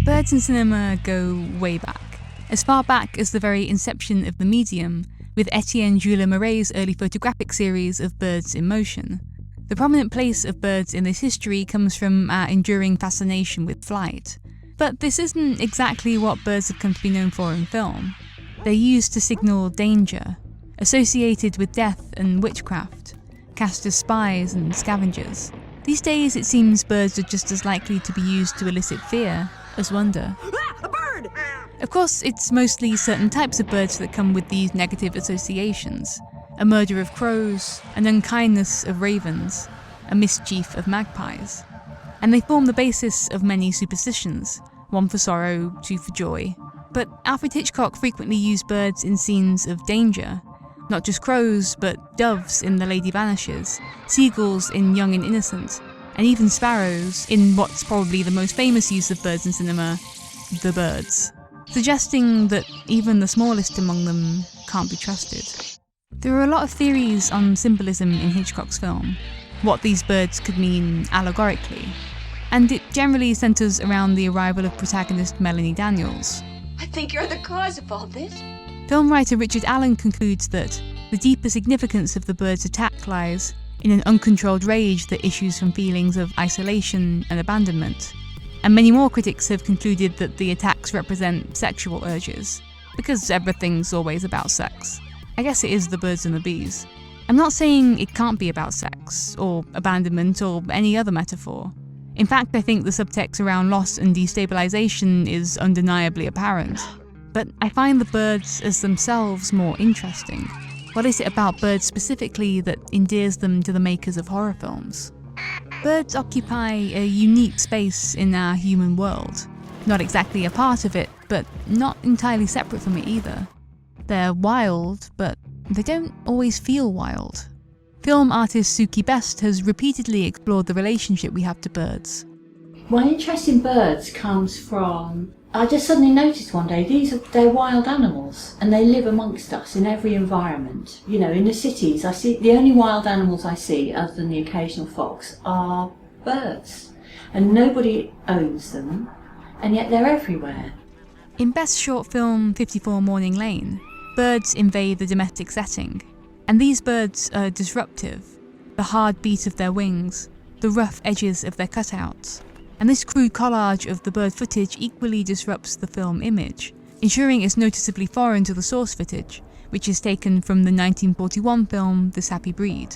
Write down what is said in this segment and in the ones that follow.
Birds in cinema go way back, as far back as the very inception of the medium, with Etienne Jules Mouret's early photographic series of birds in motion. The prominent place of birds in this history comes from our enduring fascination with flight. But this isn't exactly what birds have come to be known for in film. They're used to signal danger, associated with death and witchcraft, cast as spies and scavengers. These days it seems birds are just as likely to be used to elicit fear as wonder. A bird! Of course, it's mostly certain types of birds that come with these negative associations. A murder of crows, an unkindness of ravens, a mischief of magpies. And they form the basis of many superstitions, one for sorrow, two for joy. But Alfred Hitchcock frequently used birds in scenes of danger. Not just crows, but doves in The Lady Vanishes, seagulls in Young and Innocent, and even sparrows in what's probably the most famous use of birds in cinema, The Birds, suggesting that even the smallest among them can't be trusted. There are a lot of theories on symbolism in Hitchcock's film, what these birds could mean allegorically, and it generally centres around the arrival of protagonist Melanie Daniels. I think you're the cause of all this. Film writer Richard Allen concludes that the deeper significance of the bird's attack lies in an uncontrolled rage that issues from feelings of isolation and abandonment. And many more critics have concluded that the attacks represent sexual urges, because everything's always about sex. I guess it is the birds and the bees. I'm not saying it can't be about sex, or abandonment, or any other metaphor. In fact, I think the subtext around loss and destabilization is undeniably apparent. But I find the birds as themselves more interesting. What is it about birds specifically that endears them to the makers of horror films? Birds occupy a unique space in our human world. Not exactly a part of it, but not entirely separate from it either. They're wild, but they don't always feel wild. Film artist Suki Best has repeatedly explored the relationship we have to birds. My interest in birds comes from, I just suddenly noticed one day, they're wild animals and they live amongst us in every environment. You know, in the cities, I see the only wild animals I see, other than the occasional fox, are birds. And nobody owns them, and yet they're everywhere. In Best's short film 54 Morning Lane, birds invade the domestic setting. And these birds are disruptive. The hard beat of their wings, the rough edges of their cutouts. And this crude collage of the bird footage equally disrupts the film image, ensuring it's noticeably foreign to the source footage, which is taken from the 1941 film This Happy Breed.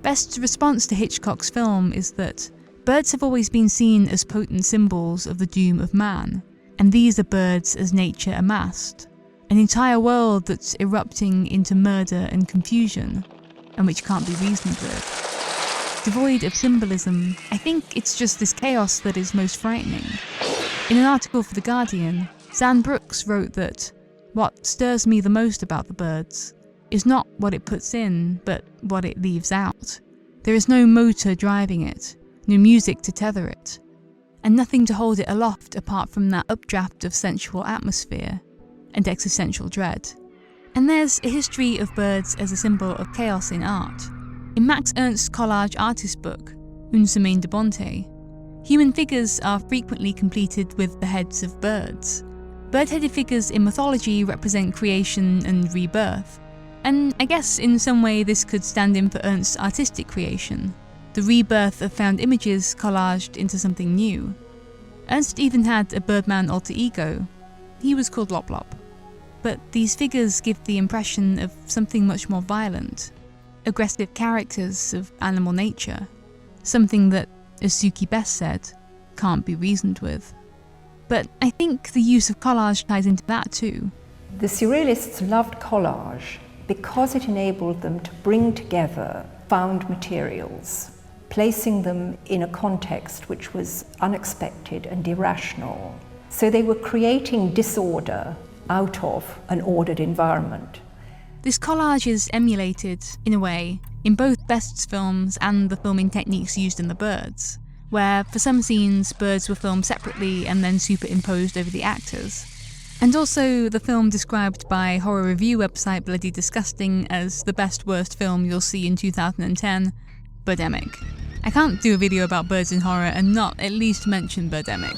Best's response to Hitchcock's film is that birds have always been seen as potent symbols of the doom of man, and these are birds as nature amassed. An entire world that's erupting into murder and confusion, and which can't be reasoned with. Devoid of symbolism, I think it's just this chaos that is most frightening. In an article for The Guardian, Zan Brooks wrote that what stirs me the most about the birds is not what it puts in, but what it leaves out. There is no motor driving it, no music to tether it, and nothing to hold it aloft apart from that updraft of sensual atmosphere and existential dread. And there's a history of birds as a symbol of chaos in art. In Max Ernst's collage artist book, Une Semaine de Bonté, human figures are frequently completed with the heads of birds. Bird-headed figures in mythology represent creation and rebirth, and I guess in some way this could stand in for Ernst's artistic creation, the rebirth of found images collaged into something new. Ernst even had a Birdman alter ego. He was called Lop Lop. But these figures give the impression of something much more violent, aggressive characters of animal nature, something that, as Suki Best said, can't be reasoned with. But I think the use of collage ties into that too. The Surrealists loved collage because it enabled them to bring together found materials, placing them in a context which was unexpected and irrational. So they were creating disorder out of an ordered environment. This collage is emulated, in a way, in both Best's films and the filming techniques used in The Birds, where for some scenes birds were filmed separately and then superimposed over the actors. And also the film described by horror review website Bloody Disgusting as the best worst film you'll see in 2010, Birdemic. I can't do a video about birds in horror and not at least mention Birdemic.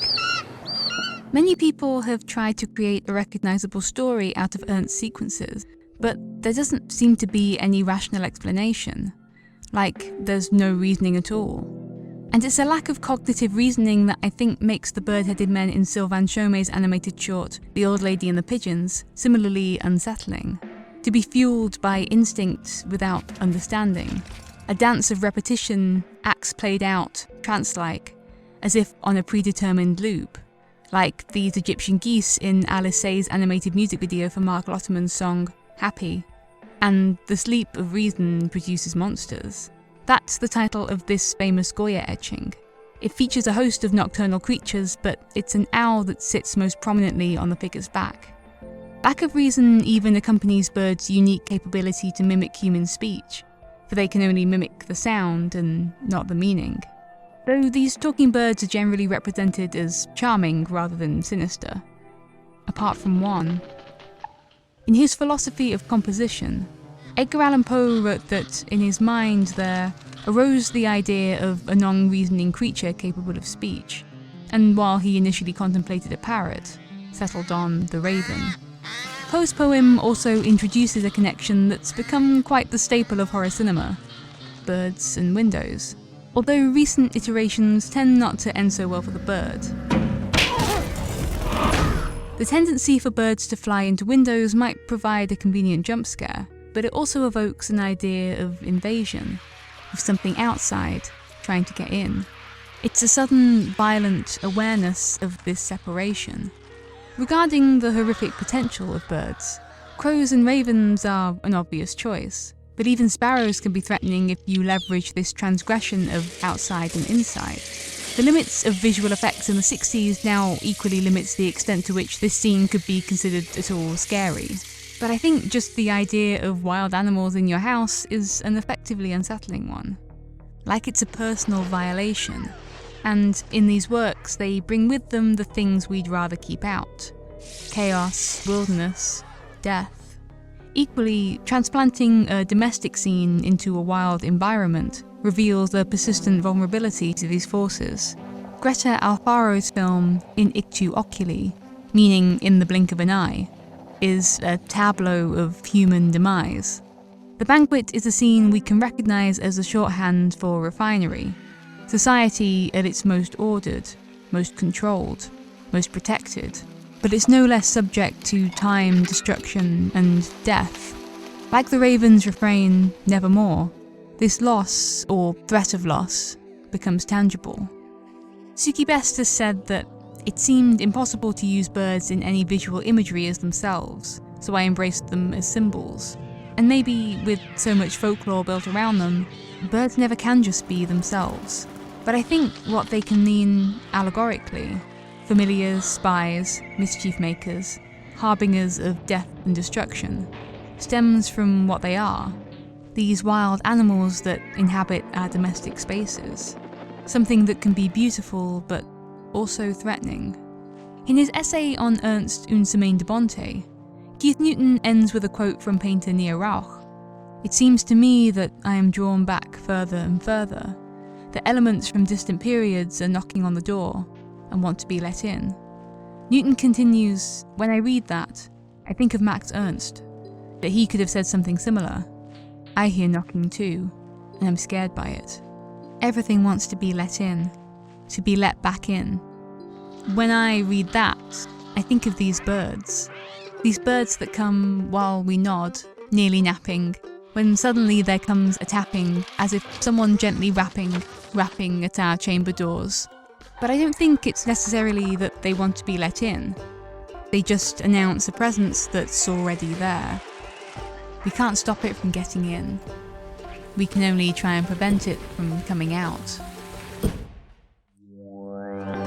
Many people have tried to create a recognizable story out of Ernst's sequences, but there doesn't seem to be any rational explanation. Like, there's no reasoning at all. And it's a lack of cognitive reasoning that I think makes the bird-headed men in Sylvain Chomet's animated short, The Old Lady and the Pigeons, similarly unsettling. To be fueled by instinct without understanding. A dance of repetition, acts played out, trance-like, as if on a predetermined loop. Like these Egyptian geese in Alice Say's animated music video for Mark Lotterman's song, Happy. And the sleep of reason produces monsters. That's the title of this famous Goya etching. It features a host of nocturnal creatures, but it's an owl that sits most prominently on the figure's back. Lack of reason even accompanies birds' unique capability to mimic human speech, for they can only mimic the sound and not the meaning. Though these talking birds are generally represented as charming rather than sinister. Apart from one. In his philosophy of composition, Edgar Allan Poe wrote that in his mind there arose the idea of a non-reasoning creature capable of speech, and while he initially contemplated a parrot, settled on the raven. Poe's poem also introduces a connection that's become quite the staple of horror cinema: birds and windows, although recent iterations tend not to end so well for the bird. The tendency for birds to fly into windows might provide a convenient jump scare, but it also evokes an idea of invasion, of something outside trying to get in. It's a sudden, violent awareness of this separation. Regarding the horrific potential of birds, crows and ravens are an obvious choice, but even sparrows can be threatening if you leverage this transgression of outside and inside. The limits of visual effects in the 60s now equally limits the extent to which this scene could be considered at all scary. But I think just the idea of wild animals in your house is an effectively unsettling one. Like it's a personal violation. And in these works, they bring with them the things we'd rather keep out. Chaos, wilderness, death. Equally, transplanting a domestic scene into a wild environment reveals a persistent vulnerability to these forces. Greta Alfaro's film In Ictu Oculi, meaning in the blink of an eye, is a tableau of human demise. The banquet is a scene we can recognise as a shorthand for refinery. Society at its most ordered, most controlled, most protected. But it's no less subject to time, destruction, and death. Like the raven's refrain, nevermore, this loss, or threat of loss, becomes tangible. Suki Best has said that it seemed impossible to use birds in any visual imagery as themselves, so I embraced them as symbols. And maybe, with so much folklore built around them, birds never can just be themselves. But I think what they can mean allegorically, familiars, spies, mischief makers, harbingers of death and destruction, stems from what they are. These wild animals that inhabit our domestic spaces. Something that can be beautiful, but also threatening. In his essay on Ernst Une Semaine de Bonté, Keith Newton ends with a quote from painter Nia Rauch. It seems to me that I am drawn back further and further. The elements from distant periods are knocking on the door and want to be let in. Newton continues, when I read that, I think of Max Ernst, that he could have said something similar. I hear knocking too, and I'm scared by it. Everything wants to be let in, to be let back in. When I read that, I think of these birds that come while we nod, nearly napping, when suddenly there comes a tapping, as if someone gently rapping at our chamber doors. But I don't think it's necessarily that they want to be let in. They just announce a presence that's already there. We can't stop it from getting in. We can only try and prevent it from coming out.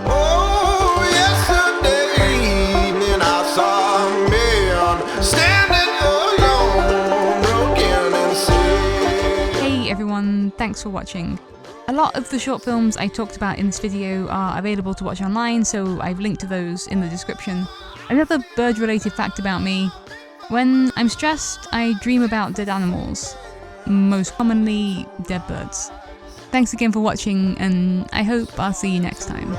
Oh, yesterday evening I saw a man standing alone, broken and sick. Hey everyone, thanks for watching. A lot of the short films I talked about in this video are available to watch online, so I've linked to those in the description. Another bird-related fact about me: when I'm stressed, I dream about dead animals. Most commonly, dead birds. Thanks again for watching, and I hope I'll see you next time.